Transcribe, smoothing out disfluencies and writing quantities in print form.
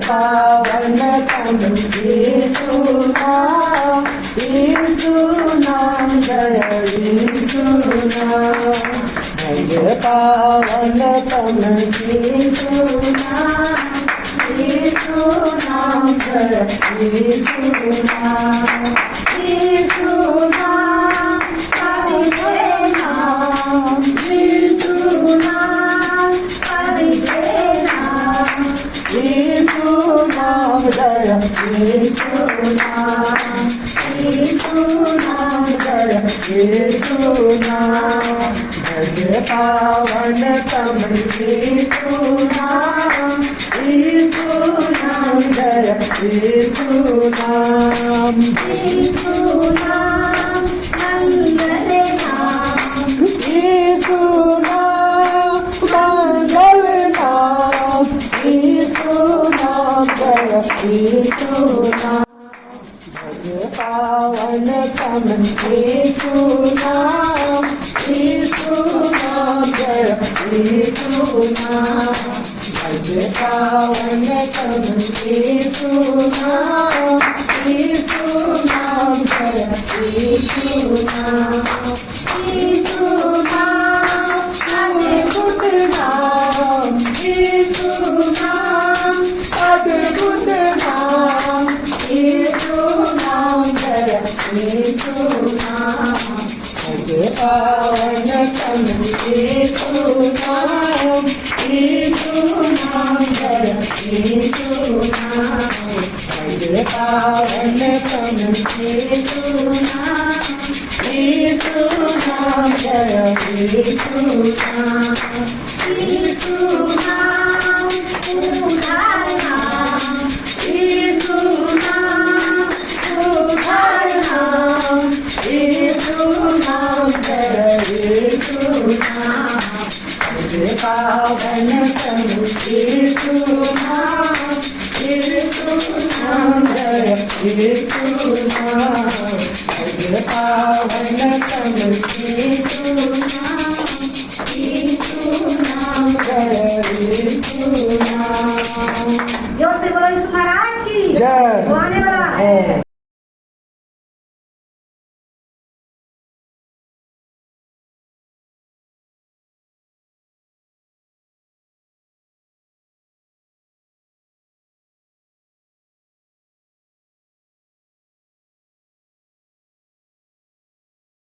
पावन तम यीशुना जय यीशुना भज पावन तम यीशुना जय यीशुना यीशुना पवित्र नाम यीशुना पवित्र नाम यीशु नाम जय यीशु नाम जय यीशु नाम भज पावन तम यीशु नाम जय यीशु नाम यीशु नाम मंगल नाम यीशु नाम मंगल नाम यीशु नाम जय यीशु नाम भज पावन तम यीशु नाम जय यीशु नाम भज पावन तम यीशु नाम जय यीशु नाम यीशु नाम अद्भुत नाम यीशु नाम अद्भुत नाम यीशु नाम जय यीशु नाम भज पावन तम यीशु नाम जय यीशु नाम भज पावन तम यीशु नाम जय यीशु नाम यीशु नाम उद्धार नाम यीशु नाम उद्धार नाम यीशु नाम जय यीशु नाम भज पावन तम यीशु नाम जय यीशु नाम भज पावन तम यीशु नाम जय यीशु नाम। जोर से बोलो यीशु महाराज की जय। वो आने वाला है।